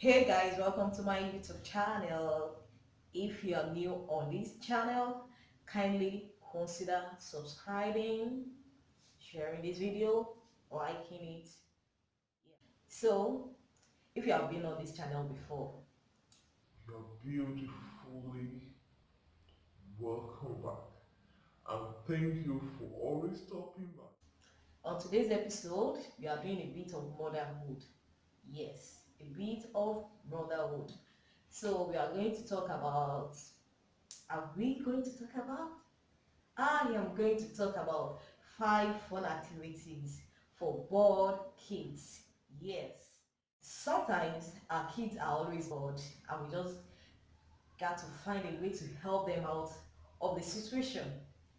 Hey guys, welcome to my YouTube channel. If you are new on this channel, kindly consider subscribing, sharing this video, liking it. So, if you have been on this channel before, You're beautifully welcome back. And thank you for always stopping by. on today's episode, we are doing a bit of motherhood. Yes, a bit of motherhood. So, we are going to talk about, are we going to talk about? I am going to talk about 5 fun activities for bored kids. Yes. Sometimes our kids are always bored and we just got to find a way to help them out of the situation.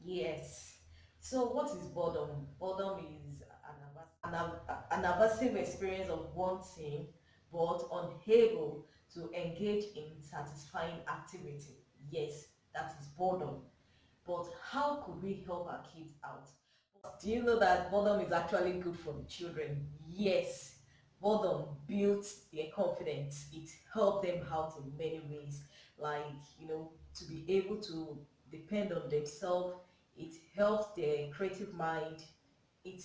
Yes. So what is boredom? Boredom is an aversive experience of wanting but unable to engage in satisfying activity. Yes, that is boredom. But how could we help our kids out? Do you know that boredom is actually good for the children? Yes, boredom builds their confidence. It helps them out in many ways, like to be able to depend on themselves. It helps their creative mind. It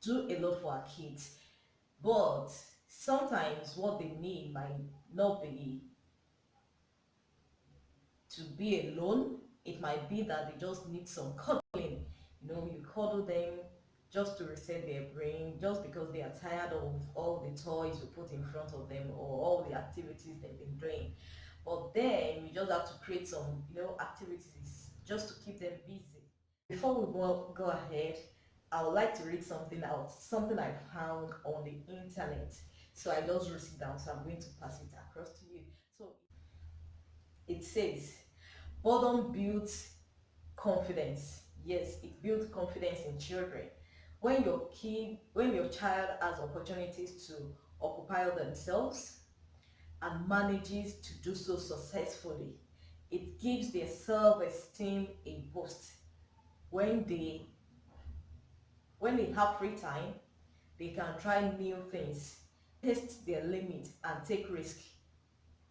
do a lot for our kids. But sometimes what they need might not be to be alone. It might be that they just need some cuddling. You cuddle them just to reset their brain, just because they are tired of all the toys you put in front of them or all the activities they've been doing. But then you just have to create some, activities just to keep them busy. Before we go ahead, I would like to read something out, something I found on the internet. So I just wrote it down, so I'm going to pass it across to you. So it says, boredom builds confidence. Yes, it builds confidence in children. When your child has opportunities to occupy themselves and manages to do so successfully, it gives their self-esteem a boost. When they when they have free time, they can try new things, test their limits and take risks,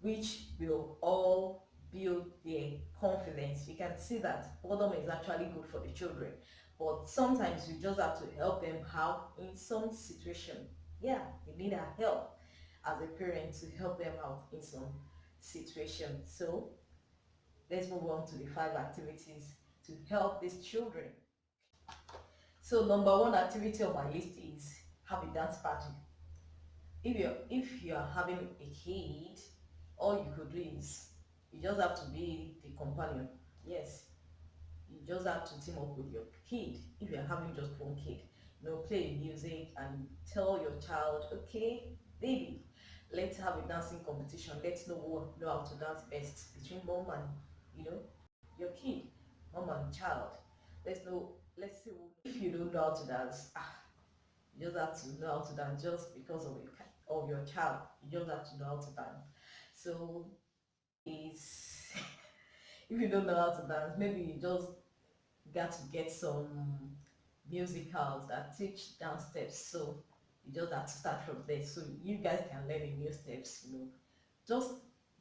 which will all build their confidence. You can see that boredom is actually good for the children, but sometimes you just have to help them out in some situation. Yeah, they need our help as a parent to help them out in some situation. So let's move on to the 5 activities to help these children. So number one activity on my list is have a dance party. If you're having a kid, all you could do is you just have to be the companion. Yes, you just have to team up with your kid. If you're having just one kid, play music and tell your child, okay, baby, let's have a dancing competition. Let's know who know how to dance best between mom and you know your kid, mom and child. Let's see if you don't know how to dance. You just have to know how to dance just because of your child. You just have to know how to dance. So is if you don't know how to dance, maybe you just got to get some musicals that teach dance steps. So you just have to start from there. So you guys can learn the new steps. Just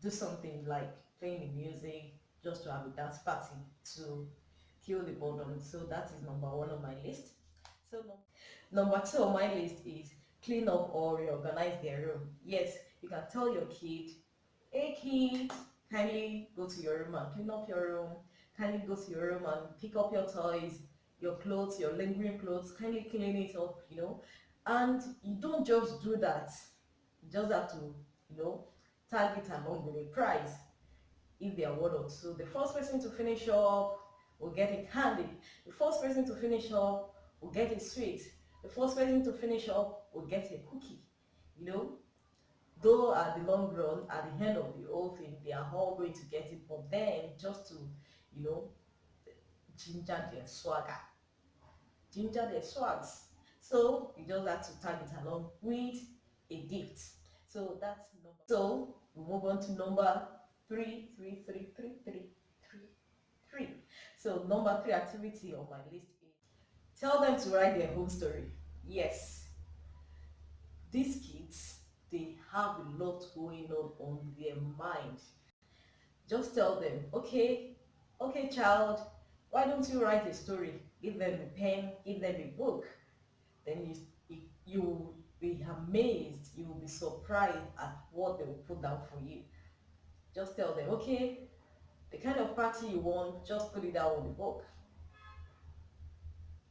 do something like playing the music just to have a dance party to kill the boredom. So that is number one on my list. So number two on my list is clean up or reorganize their room. Yes, you can tell your kid, hey kid, kindly go to your room and clean up your room. Kindly go to your room and pick up your toys, your clothes, your lingering clothes. Kindly clean it up. And you don't just do that. You just have to, you know, tag it along with a prize if they are one or two. The first person to finish up will get a candy. The first person to finish up will get a sweet. The first person to finish up will get a cookie. You know, though at the long run, at the end of the whole thing, they are all going to get it. But then, just to, you know, ginger their swagger, ginger their swags. So you just have to tag it along with a gift. So that's number. So we move on to number three, three, three, three, three, three, three. So number three activity on my list is tell them to write their home story. Yes, these kids, they have a lot going on their mind. Just tell them, okay, child, why don't you write a story? Give them a pen, give them a book. Then you will be amazed, you will be surprised at what they will put down for you. Just tell them, okay, the kind of party you want, just put it down on the book.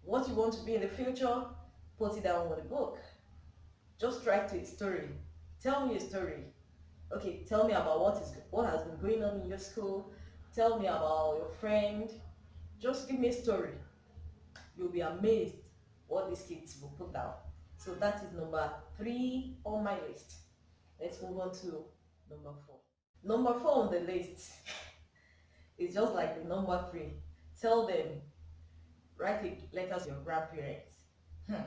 What you want to be in the future, put it down on the book. Just write a story. Tell me a story. Okay, tell me about what has been going on in your school. Tell me about your friend. Just give me a story. You'll be amazed what these kids will put down. So that is number 3 on my list. Let's move on to number 4. Number 4 on the list is just like the number 3. Tell them, write a letter to your grandparents. Hmm.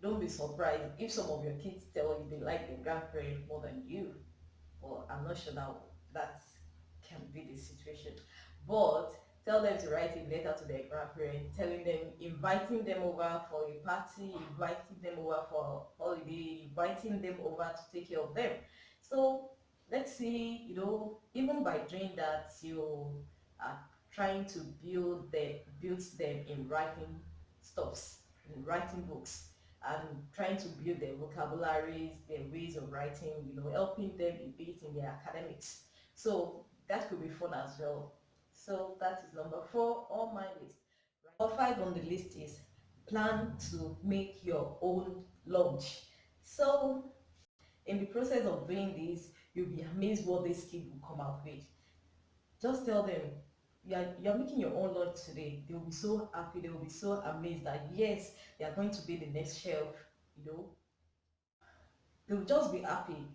Don't be surprised if some of your kids tell you they like their grandparents more than you. Well, I'm not sure that can be the situation. But tell them to write a letter to their grandparents, telling them, inviting them over for a party, inviting them over for a holiday, inviting them over to take care of them. So let's see, even by doing that, you are trying to build them in writing stuffs, in writing books, and trying to build their vocabularies, their ways of writing, helping them a bit in their academics. So that could be fun as well. So that is number 4 on my list. Number 5 on the list is plan to make your own lunch. So in the process of doing this, you'll be amazed what this kid will come out with. Just tell them you're making your own lunch today. They will be so happy, they will be so amazed that yes, they are going to be the next chef, you know. They'll just be happy.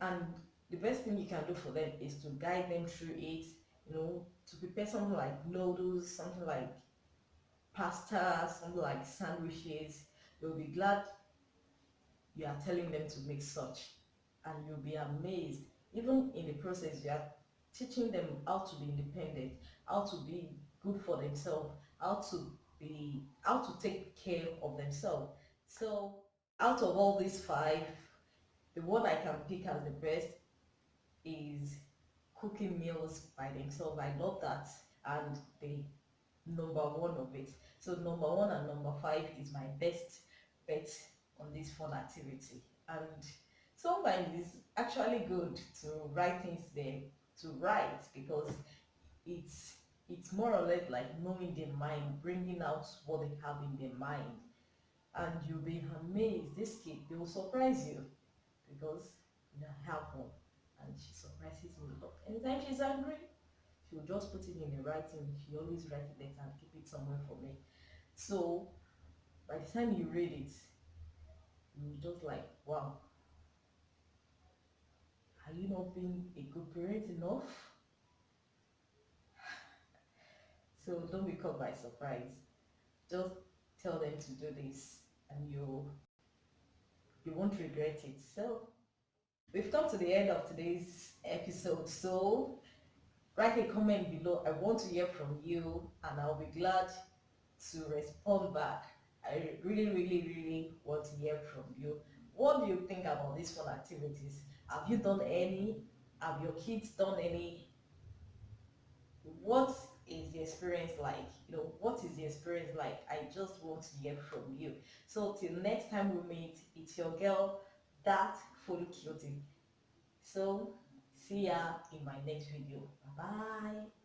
And the best thing you can do for them is to guide them through it, to prepare something like noodles, something like pasta, something like sandwiches. They'll be glad you are telling them to make such, and you'll be amazed. Even in the process, you are teaching them how to be independent, how to be good for themselves, how to take care of themselves. So out of all these 5, the one I can pick as the best is cooking meals by themselves. I love that. And the number 1 of it. So number 1 and number 5 is my best bet on this fun activity. And sometimes it's actually good to write things there, to write, because it's it's more or less like knowing their mind, bringing out what they have in their mind. And you'll be amazed. This kid, they will surprise you, because I have one, and she surprises me a lot. Anytime she's angry, she will just put it in the writing. She always write it there and keep it somewhere for me. So by the time you read it, you just like, wow, are you not being a good parent enough? So don't be caught by surprise. Just tell them to do this, and you won't regret it. So we've come to the end of today's episode. So write a comment below. I want to hear from you, and I'll be glad to respond back. I really, really, really want to hear from you. What do you think about these fun activities? Have you done any? Have your kids done any? What is the experience like? What is the experience like? I just want to hear from you. So till next time we meet, it's your girl, that full cutie. So see ya in my next video. Bye bye.